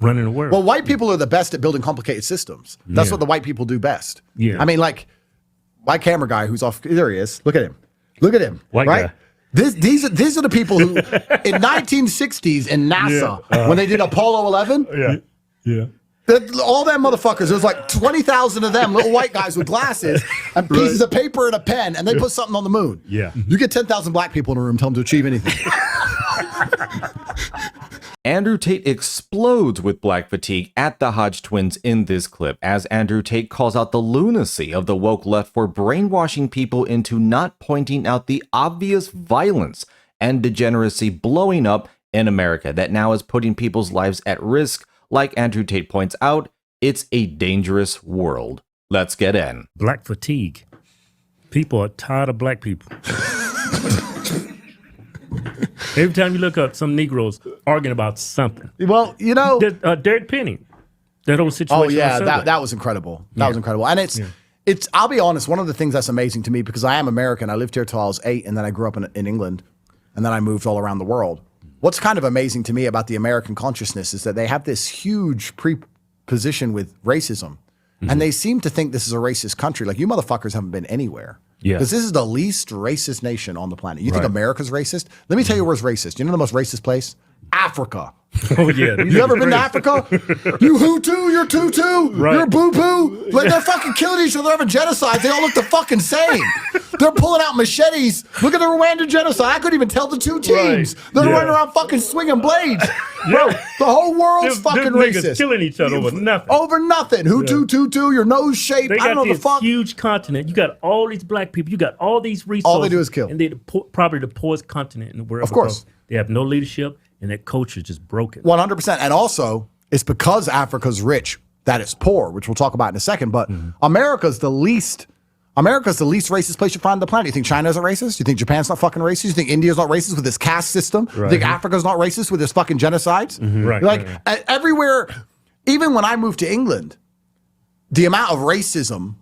running the world. Well, white people are the best at building complicated systems. That's what the white people do best. Yeah. I mean, like, my camera guy who's off, there he is. Look at him. Look at him. White right? guy. These are the people who, in 1960s in NASA, when they did Apollo 11, all them motherfuckers, there's like 20,000 of them, little white guys with glasses and pieces of paper and a pen, and they put something on the moon. Yeah. You get 10,000 black people in a room, tell them to achieve anything. Andrew Tate explodes with black fatigue at the Hodge Twins in this clip, as Andrew Tate calls out the lunacy of the woke left for brainwashing people into not pointing out the obvious violence and degeneracy blowing up in America that now is putting people's lives at risk. Like Andrew Tate points out, it's a dangerous world. Let's get in. Black fatigue. People are tired of black people. Every time you look up, some Negroes arguing about something. Well, you know, Derek Penny, that whole situation. Oh yeah, that was incredible. That was incredible, and it's. I'll be honest. One of the things that's amazing to me, because I am American. I lived here till I was 8, and then I grew up in England, and then I moved all around the world. What's kind of amazing to me about the American consciousness is that they have this huge preposition with racism, and they seem to think this is a racist country. Like, you motherfuckers haven't been anywhere. Yeah. Because this is the least racist nation on the planet. You think America's racist? Let me tell you where's racist. You know the most racist place? Africa. Oh, yeah. You ever been to Africa? You Hutu, you're Tutu, you're Boo-Boo. Like, they're fucking killing each other, having genocides. They all look the fucking same. They're pulling out machetes. Look at the Rwandan genocide. I couldn't even tell the two teams. They're running around fucking swinging blades. Bro, the whole world's fucking racist. Killing each other over nothing. Over nothing. Hutu, Tutu, your nose shape. They I don't got know the this fuck. huge continent. You got all these black people. You got all these resources. All they do is kill. And they're probably the poorest continent in the world. Of course. They have no leadership, and their culture is just broken. 100%. And also, it's because Africa's rich that it's poor, which we'll talk about in a second. But America's the least racist place you find on the planet. You think China's not racist? You think Japan's not fucking racist? You think India's not racist with this caste system? You think Africa's not racist with this fucking genocides? Everywhere, even when I moved to England, the amount of racism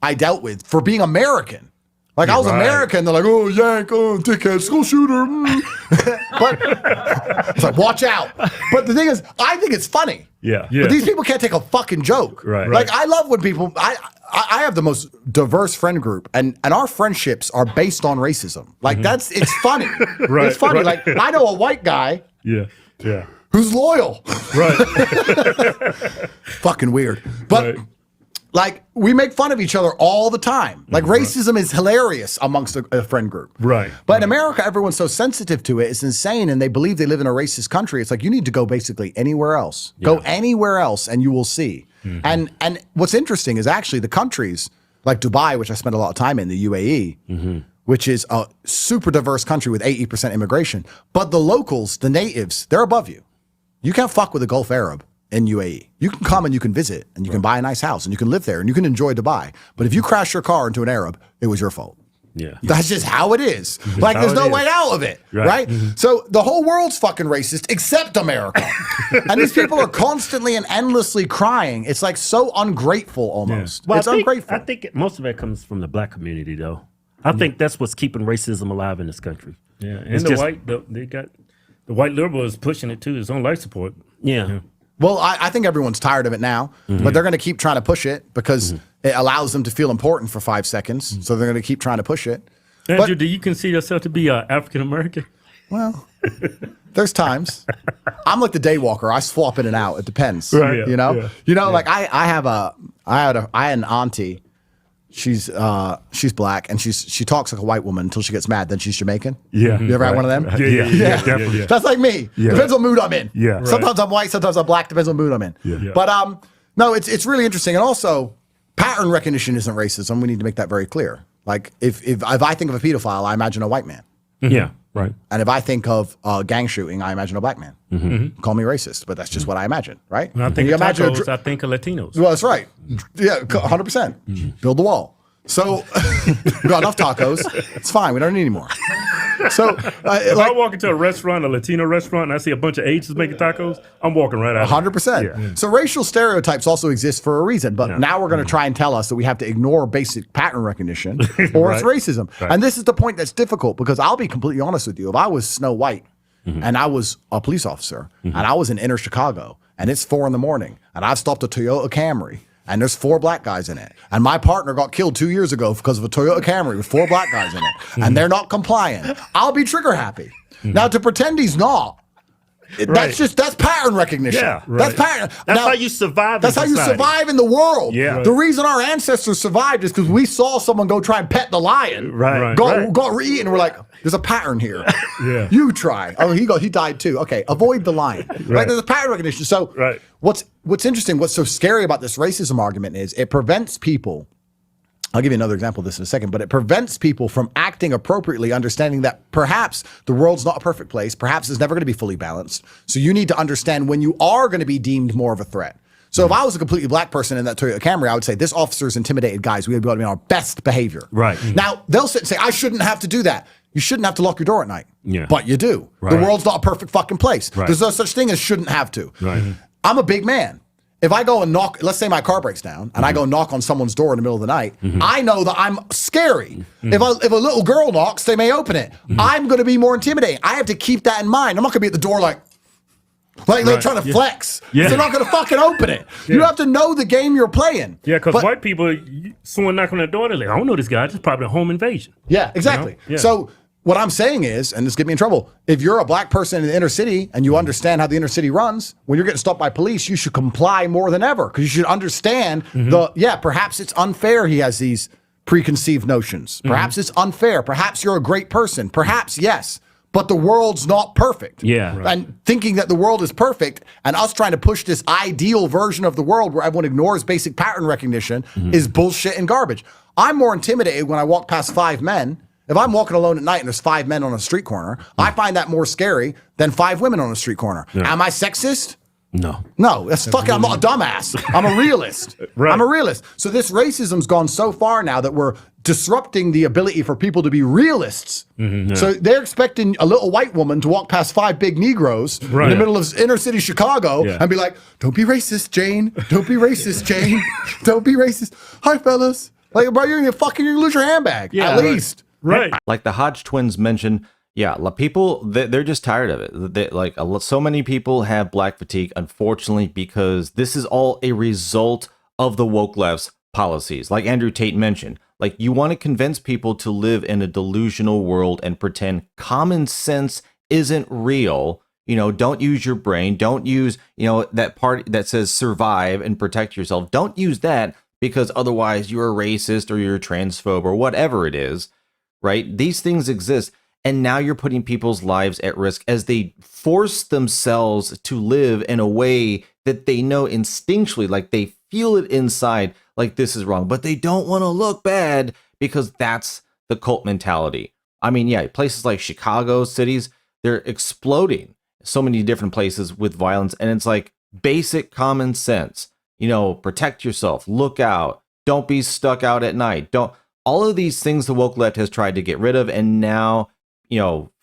I dealt with for being American. Like, I was American, they're like, oh, yank, oh, dickhead, school shooter. But it's like, watch out. But the thing is, I think it's funny. Yeah. But these people can't take a fucking joke. Like, I love when people, I have the most diverse friend group, and our friendships are based on racism. Like, it's funny. It's funny. Like, I know a white guy. Who's loyal. Fucking weird. But like, we make fun of each other all the time. Like, racism is hilarious amongst a friend group. But in America, everyone's so sensitive to it. It's insane. And they believe they live in a racist country. It's like, you need to go basically anywhere else. Go anywhere else and you will see. And what's interesting is actually the countries like Dubai, which I spent a lot of time in, the UAE, which is a super diverse country with 80% immigration. But the locals, the natives, they're above you. You can't fuck with a Gulf Arab in UAE. You can come and you can visit and you can buy a nice house and you can live there and you can enjoy Dubai. But if you crash your car into an Arab, it was your fault. That's just how it is. Like, there's no way out of it, right? So the whole world's fucking racist except America. And these people are constantly and endlessly crying. It's like so ungrateful almost. Well, it's ungrateful. I think most of that comes from the black community, though. I think that's what's keeping racism alive in this country. And the white liberal is pushing it to his own life support. Well, I think everyone's tired of it now, but they're going to keep trying to push it because it allows them to feel important for 5 seconds. So they're going to keep trying to push it. Andrew, do you consider yourself to be African-American? Well, there's times. I'm like the day walker. I swap in and out. It depends. You know? Like I had an auntie. She's black and she talks like a white woman until she gets mad. Then she's Jamaican. You ever had one of them? Yeah, definitely. That's like me. Depends on mood I'm in. Sometimes I'm white, sometimes I'm black. Depends on mood I'm in. But no, it's really interesting. And also, pattern recognition isn't racism. We need to make that very clear. Like, if I think of a pedophile, I imagine a white man. And if I think of gang shooting, I imagine a black man. Call me racist, but that's just what I imagine, right? When I think of tacos, I think of Latinos. Well, that's right. Yeah, 100%. Build the wall. So we got enough tacos. It's fine. We don't need any more. So if I walk into a restaurant, a Latino restaurant, and I see a bunch of Asians making tacos, I'm walking right out. 100%. So racial stereotypes also exist for a reason, but now we're going to try and tell us that we have to ignore basic pattern recognition or it's racism. And this is the point that's difficult, because I'll be completely honest with you. If I was Snow White and I was a police officer and I was in inner Chicago and it's 4 a.m. and I've stopped a Toyota Camry and there's 4 black guys in it, and my partner got killed 2 years ago because of a Toyota Camry with 4 black guys in it, and they're not compliant, I'll be trigger happy. Now, to pretend he's not, that's pattern recognition. Yeah, That's pattern. That's how you survive. That's how you survive in the world. Yeah. The reason our ancestors survived is because we saw someone go try and pet the lion. Got eaten. And we're like, there's a pattern here. You try. Oh, he died too. Okay, avoid the lion. Right. There's a pattern recognition. So what's interesting, what's so scary about this racism argument is it prevents people. I'll give you another example of this in a second, but it prevents people from acting appropriately, understanding that perhaps the world's not a perfect place. Perhaps it's never going to be fully balanced. So you need to understand when you are going to be deemed more of a threat. So if I was a completely black person in that Toyota Camry, I would say, this officer's intimidated guys. We would be on our best behavior. Right. Now, they'll sit and say, I shouldn't have to do that. You shouldn't have to lock your door at night. But you do. The world's not a perfect fucking place. There's no such thing as shouldn't have to. I'm a big man. If I go and knock, let's say my car breaks down and I go knock on someone's door in the middle of the night, I know that I'm scary. If a little girl knocks, they may open it. I'm going to be more intimidating. I have to keep that in mind. I'm not going to be at the door like they're trying to flex. They're not going to fucking open it. You have to know the game you're playing. Yeah, because white people, someone knocking on the door, they're like, I don't know this guy. This is probably a home invasion. Yeah, exactly. So what I'm saying is, and this get me in trouble, if you're a black person in the inner city and you understand how the inner city runs, when you're getting stopped by police, you should comply more than ever because you should understand perhaps it's unfair he has these preconceived notions. Perhaps it's unfair. Perhaps you're a great person. Perhaps, yes. But the world's not perfect. And thinking that the world is perfect and us trying to push this ideal version of the world where everyone ignores basic pattern recognition is bullshit and garbage. I'm more intimidated when I walk past 5 men. If I'm walking alone at night and there's 5 men on a street corner, I find that more scary than 5 women on a street corner. Am I sexist? No, that's fucking, I'm not a dumbass. I'm a realist. I'm a realist. So this racism's gone so far now that we're disrupting the ability for people to be realists. So they're expecting a little white woman to walk past 5 big Negroes in the middle of inner city Chicago and be like, don't be racist, Jane. Don't be racist, Jane. Don't be racist. Hi, fellas. Like, bro, you're gonna lose your handbag, at least. Like the Hodge twins mentioned, people, they're just tired of it. So many people have black fatigue, unfortunately, because this is all a result of the woke left's policies. Like Andrew Tate mentioned, like you want to convince people to live in a delusional world and pretend common sense isn't real. Don't use your brain. Don't use, that part that says survive and protect yourself. Don't use that because otherwise you're a racist or you're a transphobe or whatever it is. Right? These things exist. And now you're putting people's lives at risk as they force themselves to live in a way that they know instinctually, like they feel it inside, like this is wrong, but they don't want to look bad because that's the cult mentality. I mean, places like Chicago, cities, they're exploding. So many different places with violence. And it's like basic common sense, protect yourself, look out, don't be stuck out at night. All of these things the woke left has tried to get rid of, and now,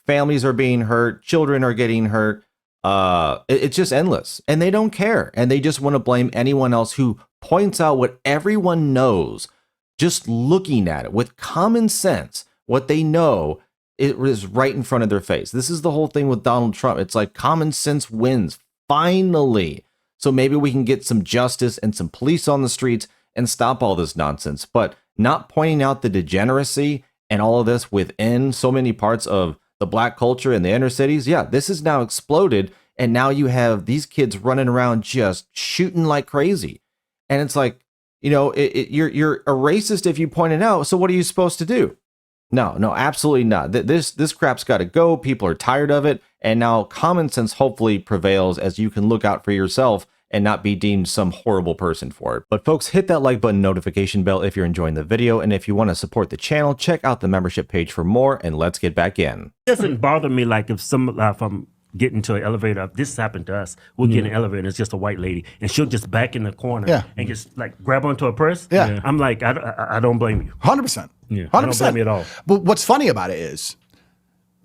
families are being hurt, children are getting hurt. It's just endless, and they don't care, and they just want to blame anyone else who points out what everyone knows, just looking at it with common sense. What they know is right in front of their face. This is the whole thing with Donald Trump. It's like common sense wins, finally. So maybe we can get some justice and some police on the streets and stop all this nonsense, but not pointing out the degeneracy and all of this within so many parts of the black culture in the inner cities. This is now exploded. And now you have these kids running around just shooting like crazy. And it's like, you're a racist if you point it out. So what are you supposed to do? No, absolutely not. This crap's got to go. People are tired of it. And now common sense hopefully prevails as you can look out for yourself and not be deemed some horrible person for it. But folks, hit that like button, notification bell if you're enjoying the video. And if you want to support the channel, check out the membership page for more, and let's get back in. It doesn't bother me like if I'm getting to an elevator, this happened to us, we'll get in an elevator and it's just a white lady and she'll just back in the corner and just like grab onto her purse. I'm like, I don't blame you. 100%. 100%. I don't blame you at all. But what's funny about it is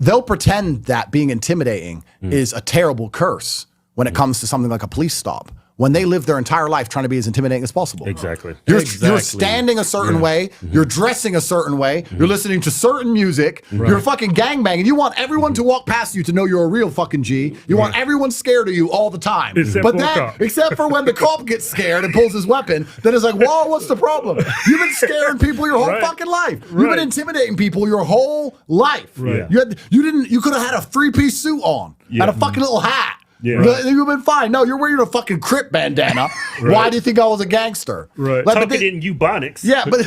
they'll pretend that being intimidating is a terrible curse when it comes to something like a police stop. when they live their entire life trying to be as intimidating as possible. Exactly. You're standing a certain way. You're dressing a certain way. You're listening to certain music. You're fucking gangbanging. You want everyone to walk past you to know you're a real fucking G. You want everyone scared of you all the time. Except for when the cop gets scared and pulls his weapon, then it's like, whoa, what's the problem? You've been scaring people your whole fucking life. You've been intimidating people your whole life. You could have had a 3-piece suit on and a fucking little hat. You've been fine. No, you're wearing a fucking Crip bandana. Why do you think I was a gangster? Like, talking in Ebonics. Yeah, but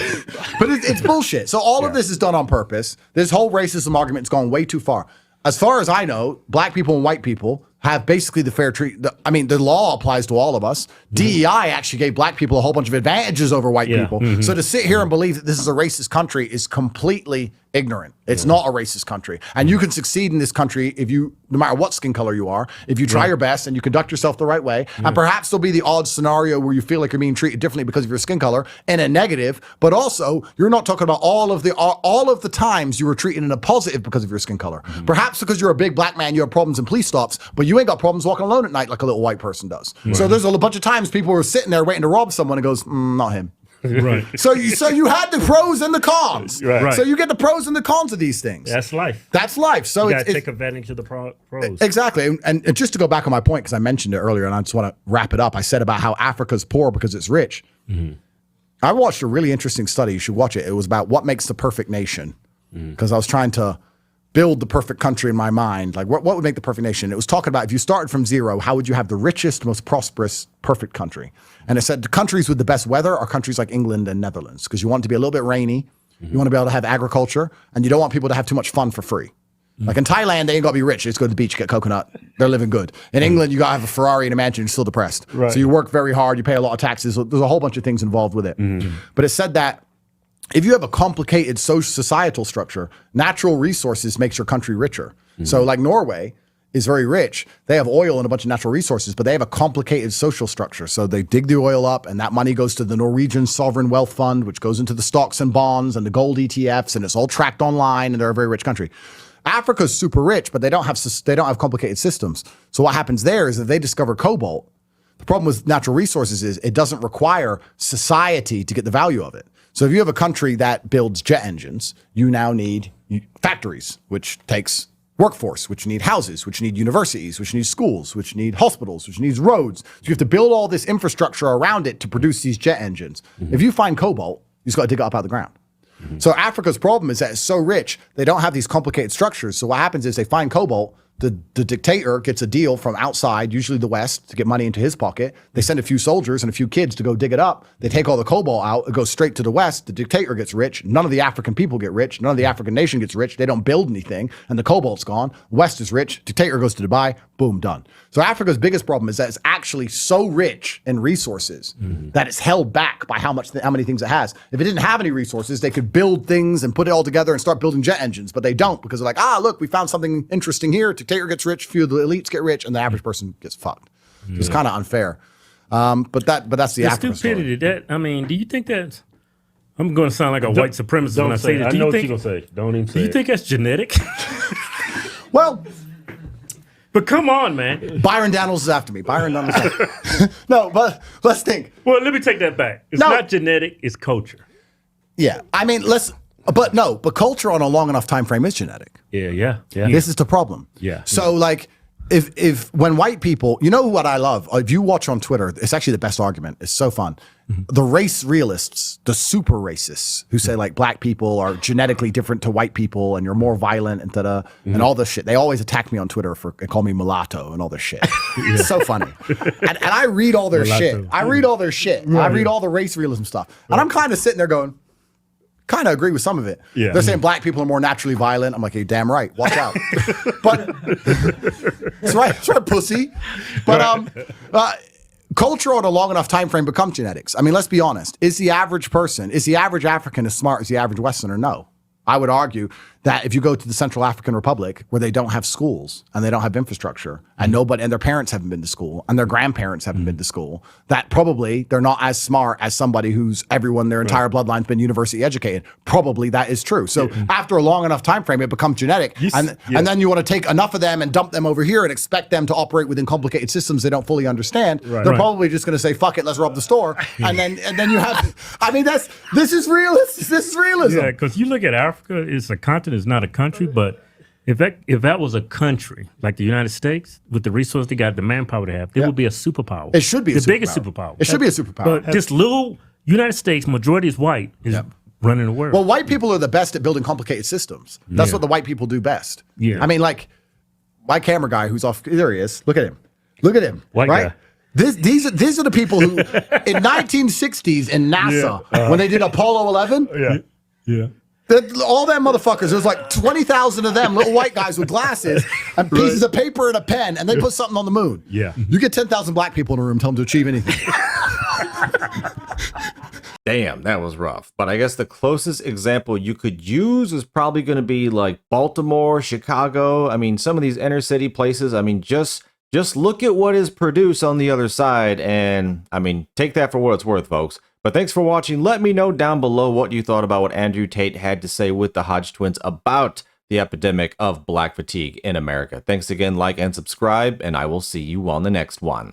it's bullshit. So all of this is done on purpose. This whole racism argument has gone way too far. As far as I know, black people and white people have basically the fair treat. The law applies to all of us. DEI actually gave black people a whole bunch of advantages over white people. So to sit here and believe that this is a racist country is completely ignorant. It's not a racist country. And you can succeed in this country if you, no matter what skin color you are, if you try your best and you conduct yourself the right way. And perhaps there'll be the odd scenario where you feel like you're being treated differently because of your skin color in a negative, but also you're not talking about all of the times you were treated in a positive because of your skin color. Perhaps because you're a big black man, you have problems in police stops, but you ain't got problems walking alone at night like a little white person does. So there's a bunch of times people were sitting there waiting to rob someone and goes, not him. So you had the pros and the cons. So you get the pros and the cons of these things. That's life. So you gotta take advantage of the pros. Exactly. And just to go back on my point, because I mentioned it earlier, and I just want to wrap it up. I said about how Africa's poor because it's rich. I watched a really interesting study. You should watch it. It was about what makes the perfect nation. Because I was trying to build the perfect country in my mind. Like what would make the perfect nation? It was talking about if you started from zero, how would you have the richest, most prosperous, perfect country? And it said the countries with the best weather are countries like England and Netherlands, because you want it to be a little bit rainy. You want to be able to have agriculture, and you don't want people to have too much fun for free. Like in Thailand, they ain't got to be rich. They just go to the beach, get coconut. They're living good. In England, you got to have a Ferrari and a mansion. You're still depressed. So you work very hard. You pay a lot of taxes. There's a whole bunch of things involved with it. But it said that if you have a complicated societal structure, natural resources makes your country richer. So like Norway is very rich. They have oil and a bunch of natural resources, but they have a complicated social structure. So they dig the oil up, and that money goes to the Norwegian Sovereign Wealth Fund, which goes into the stocks and bonds and the gold ETFs, and it's all tracked online, and they're a very rich country. Africa's super rich, but they don't have complicated systems. So what happens there is that they discover cobalt. The problem with natural resources is it doesn't require society to get the value of it. So if you have a country that builds jet engines, you now need factories, which takes workforce, which need houses, which need universities, which need schools, which need hospitals, which needs roads. So you have to build all this infrastructure around it to produce these jet engines. If you find cobalt, you just got to dig it up out of the ground. So Africa's problem is that it's so rich, they don't have these complicated structures. So what happens is they find cobalt, the dictator gets a deal from outside, usually the West, to get money into his pocket. They send a few soldiers and a few kids to go dig it up. They take all the cobalt out. It goes straight to the West. The dictator gets rich. None of the African people get rich. None of the African nation gets rich. They don't build anything. And the cobalt's gone. West is rich. Dictator goes to Dubai. Boom, done. So Africa's biggest problem is that it's actually so rich in resources that it's held back by how many things it has. If it didn't have any resources, they could build things and put it all together and start building jet engines. But they don't, because they're like, look, we found something interesting here. Dictator gets rich. Few of the elites get rich, and the average person gets fucked. So it's kind of unfair. But that's the African stupidity. Story. Do you think that? I'm going to sound like a white supremacist when I say that. I know what you're going to say. Don't even say Do you think that's genetic? Well, but come on, man. Byron Daniels is after me. Byron Daniels is after me. No, but let's think. Well, let me take that back. It's not genetic, it's culture. Yeah. I mean, but culture on a long enough time frame is genetic. Yeah. This is the problem. Yeah. So like if when white people, you know what I love? If you watch on Twitter, it's actually the best argument. It's so fun. The race realists, the super racists who say like black people are genetically different to white people and you're more violent and all this shit. They always attack me on Twitter and call me mulatto and all this shit. It's so funny. And I read all their shit. I read all their shit. I read all the race realism stuff. And I'm kind of sitting there going, kind of agree with some of it. Yeah. They're saying black people are more naturally violent. I'm like, hey, damn right. Watch out. But that's right, pussy. But culture on a long enough time frame becomes genetics. I mean, let's be honest. Is the average African as smart as the average Westerner? No. I would argue that if you go to the Central African Republic where they don't have schools and they don't have infrastructure and nobody and their parents haven't been to school and their grandparents haven't been to school, that probably they're not as smart as somebody who's everyone their entire bloodline's been university educated. Probably that is true. So after a long enough time frame, it becomes genetic, and then you want to take enough of them and dump them over here and expect them to operate within complicated systems they don't fully understand. They're probably just going to say, "Fuck it, let's rob the store," and then you have. I mean, this is realist. This is realism. Yeah, because you look at Africa, it's a continent, it's not a country. But if that was a country like the United States, with the resources they got, the manpower they have, it would be a superpower. It should be the biggest superpower. It should be a superpower. But this little United States, majority is white, is running the world. Well, white people are the best at building complicated systems. That's what the white people do best. Yeah. I mean, like my camera guy who's off. There he is. Look at him. Look at him. White right? guy. These are the people who, in 1960s in NASA, when they did Apollo 11, all them motherfuckers, there's like 20,000 of them, little white guys with glasses and pieces of paper and a pen, and they put something on the moon. Yeah. You get 10,000 black people in a room, tell them to achieve anything. Damn, that was rough. But I guess the closest example you could use is probably going to be like Baltimore, Chicago. I mean, some of these inner city places, I mean, just look at what is produced on the other side. And I mean, take that for what it's worth, folks. But thanks for watching. Let me know down below what you thought about what Andrew Tate had to say with the Hodge Twins about the epidemic of black fatigue in America. Thanks again, like and subscribe, and I will see you on the next one.